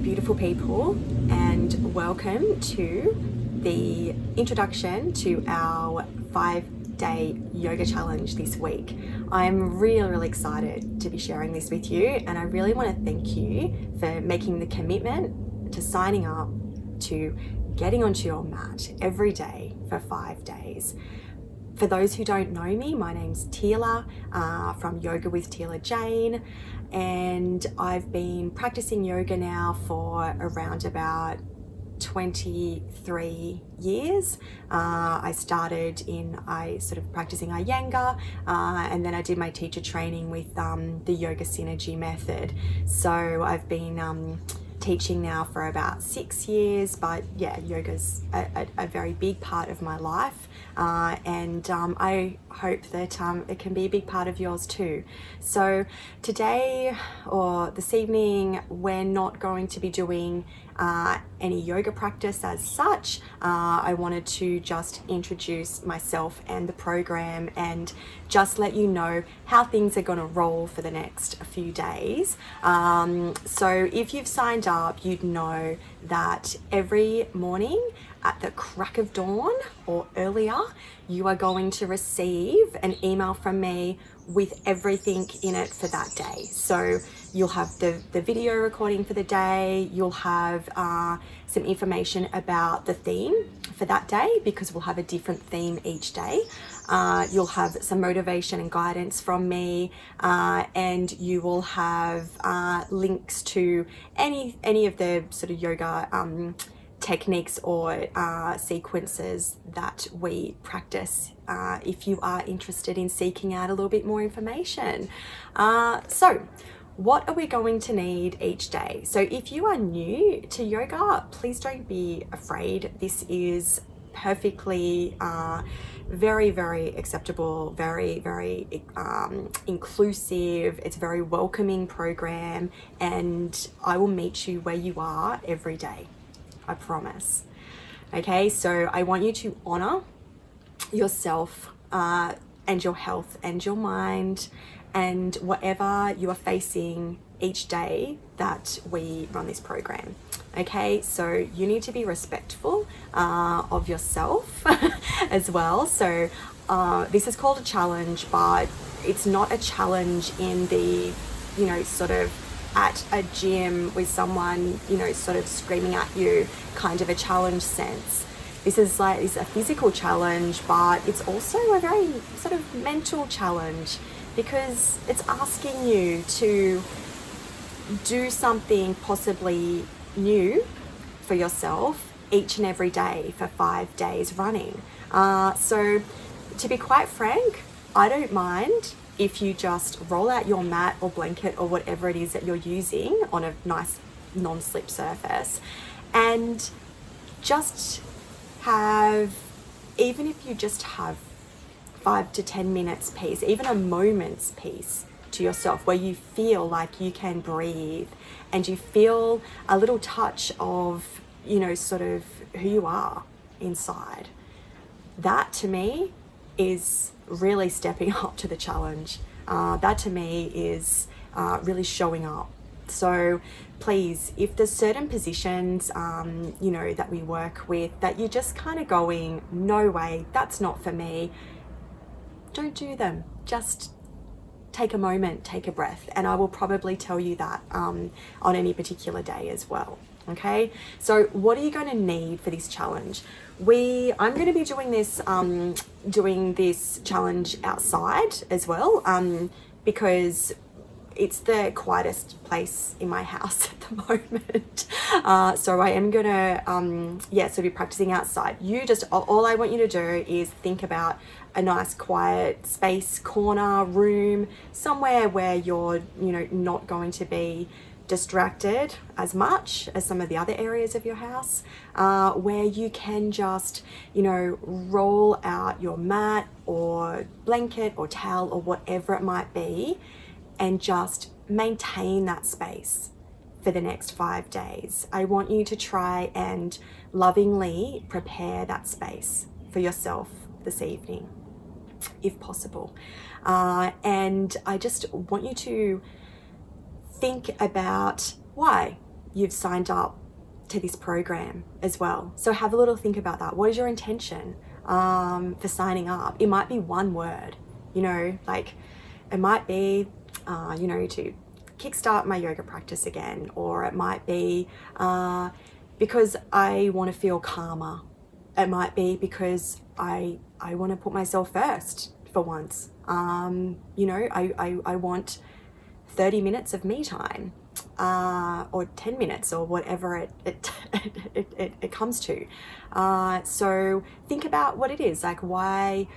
beautiful people, and welcome to the introduction to our 5-day yoga challenge this week. I'm really excited to be sharing this with you, and I really want to thank you for making the commitment to signing up to getting onto your mat every day for 5 days. For those who don't know me, my name's Tila from Yoga with Tila Jane, and I've been practicing yoga now for around about 23 years. I started practicing Iyengar, and then I did my teacher training with the Yoga Synergy method. So I've been teaching now for about 6 years, but yeah, yoga's a very big part of my life, and I hope that it can be a big part of yours too. So today or this evening, we're not going to be doing any yoga practice as such. I wanted to just introduce myself and the program and just let you know how things are going to roll for the next few days. So if you've signed up, you'd know that every morning at the crack of dawn or earlier, you are going to receive an email from me with everything in it for that day. So you'll have the video recording for the day, you'll have some information about the theme for that day, because we'll have a different theme each day. You'll have some motivation and guidance from me, and you will have links to any of the sort of yoga techniques or sequences that we practice if you are interested in seeking out a little bit more information. So what are we going to need each day? So if you are new to yoga, please don't be afraid. This is perfectly very acceptable, very inclusive. It's a very welcoming program, and I will meet you where you are every day, I promise. Okay, so I want you to honor yourself and your health and your mind and whatever you are facing each day that we run this program. Okay, so you need to be respectful of yourself as well. So this is called a challenge, but it's not a challenge in the, sort of at a gym with someone, sort of screaming at you kind of a challenge sense. This is a physical challenge, but it's also a very sort of mental challenge, because it's asking you to do something possibly new for yourself each and every day for 5 days running. So to be quite frank, I don't mind if you just roll out your mat or blanket or whatever it is that you're using on a nice non-slip surface, and just have, even if you just have 5 to 10 minutes peace, even a moment's peace to yourself, where you feel like you can breathe and you feel a little touch of, sort of who you are inside. That to me is really stepping up to the challenge. That to me is really showing up. So please, if there's certain positions, that we work with that you're just kind of going, no way, that's not for me, don't do them. Just take a moment, take a breath, and I will probably tell you that on any particular day as well. Okay, so what are you going to need for this challenge? I'm going to be doing this challenge outside as well, because it's the quietest place in my house at the moment. So I am gonna be practicing outside. All I want you to do is think about a nice quiet space, corner, room, somewhere where you're not going to be distracted as much as some of the other areas of your house, where you can just roll out your mat or blanket or towel or whatever it might be, and just maintain that space for the next 5 days. I want you to try and lovingly prepare that space for yourself this evening, if possible. And I just want you to think about why you've signed up to this program as well. So have a little think about that. What is your intention for signing up? It might be one word, you know, like it might be, you know, to kickstart my yoga practice again, or it might be because I want to feel calmer. It might be because I want to put myself first for once. You know, I want 30 minutes of me time, or 10 minutes, or whatever it comes to. So think about what it is, like why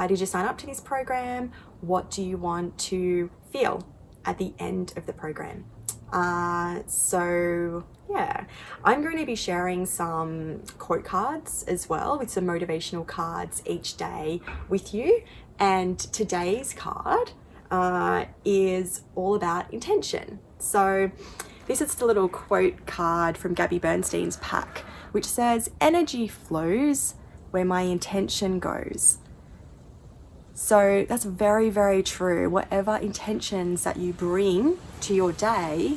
did you sign up to this program? What do you want to feel at the end of the program? So yeah, I'm going to be sharing some quote cards as well, with some motivational cards each day with you. And today's card is all about intention. So this is the little quote card from Gabby Bernstein's pack, which says, "Energy flows where my intention goes." So that's very, very true. Whatever intentions that you bring to your day,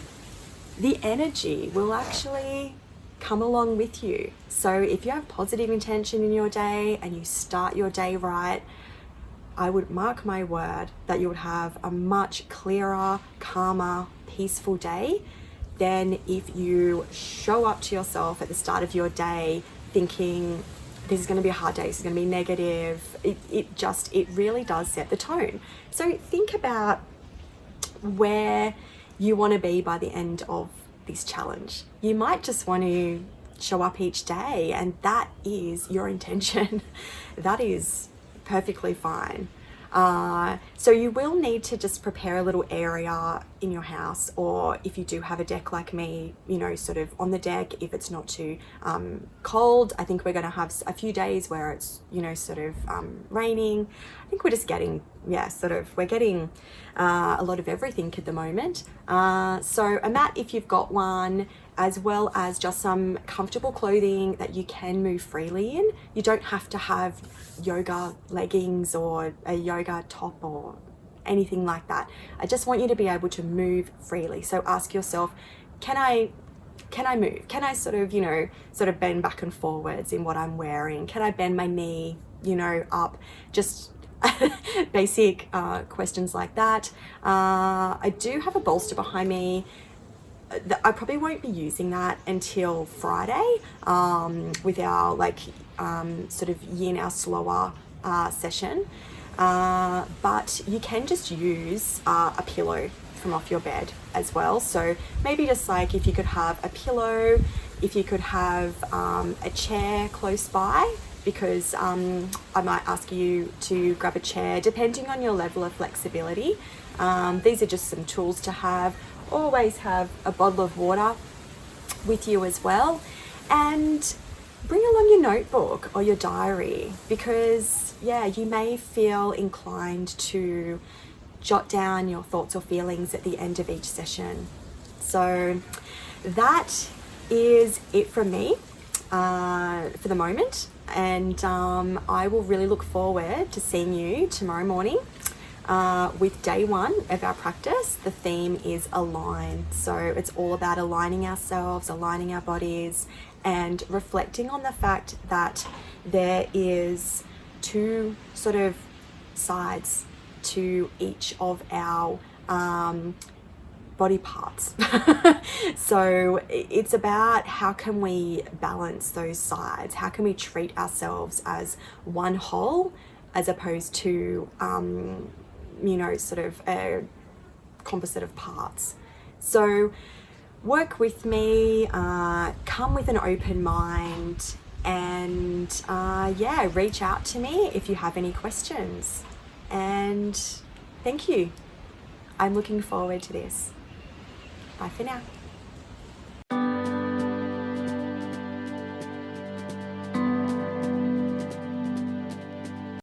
the energy will actually come along with you. So if you have positive intention in your day and you start your day right, I would mark my word that you would have a much clearer, calmer, peaceful day than if you show up to yourself at the start of your day thinking, this is going to be a hard day, this is going to be negative. It really does set the tone. So think about where you want to be by the end of this challenge. You might just want to show up each day, and that is your intention. That is perfectly fine. So you will need to just prepare a little area in your house, or if you do have a deck like me, you know, sort of on the deck, if it's not too cold. I think we're going to have a few days where it's, you know, sort of raining. I think we're just getting, we're getting a lot of everything at the moment. So a mat, if you've got one, as well as just some comfortable clothing that you can move freely in. You don't have to have yoga leggings or a yoga top or anything like that. I just want you to be able to move freely. So ask yourself, can I move? Can I sort of bend back and forwards in what I'm wearing? Can I bend my knee, you know, up? Just basic questions like that. I do have a bolster behind me. I probably won't be using that until Friday with our sort of yin, our slower session. But you can just use a pillow from off your bed as well. So maybe just like if you could have a pillow, if you could have a chair close by, because I might ask you to grab a chair depending on your level of flexibility. These are just some tools to have. Always have a bottle of water with you as well, and bring along your notebook or your diary, because you may feel inclined to jot down your thoughts or feelings at the end of each session. So that is it from me for the moment, and I will really look forward to seeing you tomorrow morning. With day one of our practice. The theme is align. So it's all about aligning ourselves, aligning our bodies, and reflecting on the fact that there is two sort of sides to each of our body parts. So it's about how can we balance those sides? How can we treat ourselves as one whole as opposed to sort of a composite of parts. So work with me, come with an open mind, and reach out to me if you have any questions. And thank you. I'm looking forward to this. Bye for now.